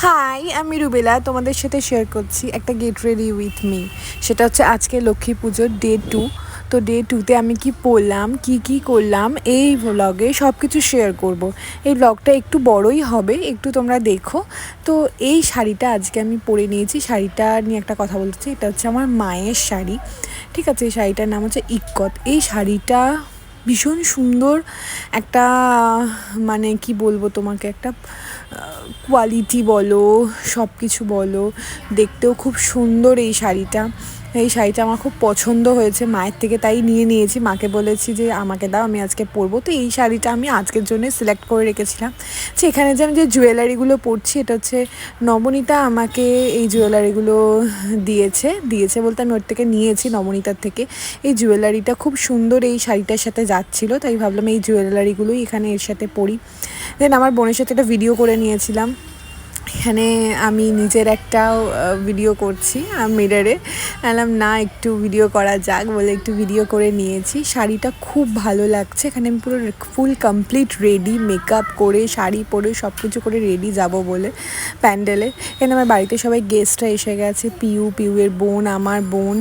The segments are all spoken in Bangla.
হাই, আমি রুবেলা তোমাদের সাথে শেয়ার করছি একটা গেট রেডি উইথ মি। সেটা হচ্ছে আজকে লক্ষ্মী পুজোর ডে 2। তো ডে 2তে আমি কি পরলাম, কি করলাম, এই ভ্লগে সব কিছু শেয়ার করব। এই ভ্লগটা একটু বড়ই হবে, একটু তোমরা দেখো। তো এই শাড়িটা আজকে আমি পরে নিয়েছি, শাড়িটা নিয়ে একটা কথা বলছি। এটা হচ্ছে আমার মায়ের শাড়ি, ঠিক আছে। এই শাড়িটার নাম হচ্ছে ইক্কত। এই শাড়িটা ভীষণ সুন্দর একটা, মানে কি বলবো তোমাকে, একটা কোয়ালিটি বলো, সব কিছু বলো, দেখতেও খুব সুন্দর এই শাড়িটা। এই শাড়িটা আমার খুব পছন্দ হয়েছে, মায়ের থেকে তাই নিয়ে নিয়েছি। মাকে বলেছি যে আমাকে দাও, আমি আজকে পরবো। তো এই শাড়িটা আমি আজকের জন্য সিলেক্ট করে রেখেছিলাম। যে এখানে যে আমি যে জুয়েলারিগুলো পরছি, এটা হচ্ছে নবনীতা আমাকে এই জুয়েলারিগুলো দিয়েছে বলতে আমি ওর থেকে নিয়েছি, নবনীতার থেকে। এই জুয়েলারিটা খুব সুন্দর এই শাড়িটার সাথে যাচ্ছিলো, তাই ভাবলাম এই জুয়েলারিগুলোই এখানে এর সাথে পরি। দেন আমার বোনের সাথে একটা ভিডিও করে নিয়েছিলাম। এখানে আমি নিজের একটা ভিডিও করছি মিররে, বললাম না একটু ভিডিও করা যাক বলে একটু ভিডিও করে নিয়েছি। শাড়িটা খুব ভালো লাগছে। এখানে আমি পুরো ফুল কমপ্লিট রেডি, মেকআপ করে, শাড়ি পরে, সব কিছু করে রেডি যাব বলে প্যান্ডেলে। এখানে আমার বাড়িতে সবাই গেস্টরা এসে গেছে, পিউয়ের বোন, আমার বোন,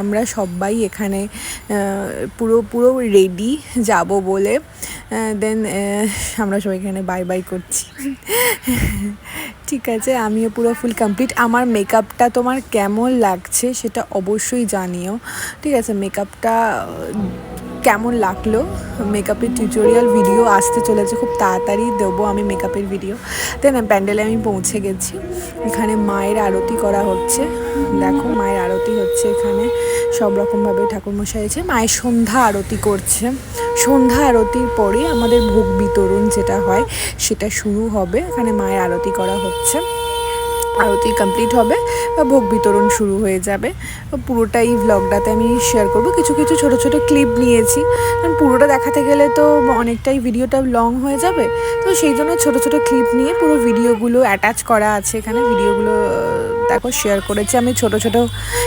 আমরা সবাই এখানে পুরো রেডি যাব বলে। দেন আমরা সবাই এখানে বাই করছি। ঠিক আছে, আমিও পুরো ফুল কমপ্লিট। আমার মেকআপটা তোমার কেমন লাগছে সেটা অবশ্যই জানিও, ঠিক আছে। মেকআপটা কেমন লাগলো, মেকআপের টিউটোরিয়াল ভিডিও আসতে চলেছে, খুব তাড়াতাড়ি দেবো আমি মেকআপের ভিডিও। দেন প্যান্ডেলে আমি পৌঁছে গেছি। এখানে মায়ের আরতি করা হচ্ছে, দেখো মায়ের আরতি হচ্ছে এখানে। সব রকমভাবে ঠাকুরমশাই আছে, মায়ের সন্ধ্যা আরতি করছে। সন্ধ্যা আরতির পরে আমাদের ভোগ বিতরণ যেটা হয় সেটা শুরু হবে। এখানে মায়ের আরতি করা হচ্ছে, আরতি কমপ্লিট হবে বা ভোগ বিতরণ শুরু হয়ে যাবে। পুরোটাই ভ্লগটাতে আমি শেয়ার করব। কিছু ছোট ক্লিপ নিয়েছি, কারণ পুরোটা দেখাতে গেলে তো অনেকটাই ভিডিওটা লং হয়ে যাবে। তো সেই জন্য ছোট ক্লিপ নিয়ে পুরো ভিডিওগুলো অ্যাটাচ করা আছে এখানে। ভিডিওগুলো দেখো শেয়ার করেছি আমি ছোট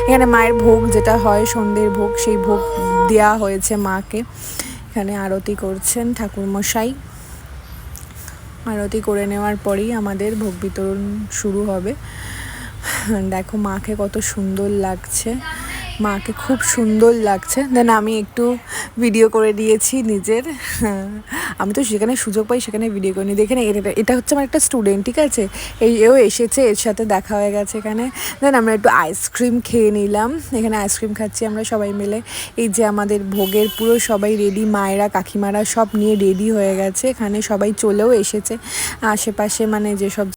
এখানে মায়ের ভোগ যেটা হয় সন্ধ্যের ভোগ, সেই ভোগ দেওয়া হয়েছে মাকে। এখানে আরতি করছেন ঠাকুরমশাই। আরতি করে নেওয়ার পরেই আমাদের ভোগ বিতরণ শুরু হবে। দেখো মাকে কত সুন্দর লাগছে, মাকে খুব সুন্দর লাগছে। দেন আমি একটু ভিডিও করে দিয়েছি নিজের। আমি তো যেখানে সুযোগ পাই সেখানে ভিডিও করে নিই। দেখে এটা হচ্ছে আমার একটা স্টুডেন্ট, ঠিক আছে। এও এসেছে, এর সাথে দেখা হয়ে গেছে এখানে। দেন আমরা একটু আইসক্রিম খেয়ে নিলাম। এখানে আইসক্রিম খাচ্ছি আমরা সবাই মিলে। এই যে আমাদের ভোগের পুরো সবাই রেডি, মায়েরা কাকিমারা সব নিয়ে রেডি হয়ে গেছে। এখানে সবাই চলেও এসেছে আশেপাশে, মানে যেসব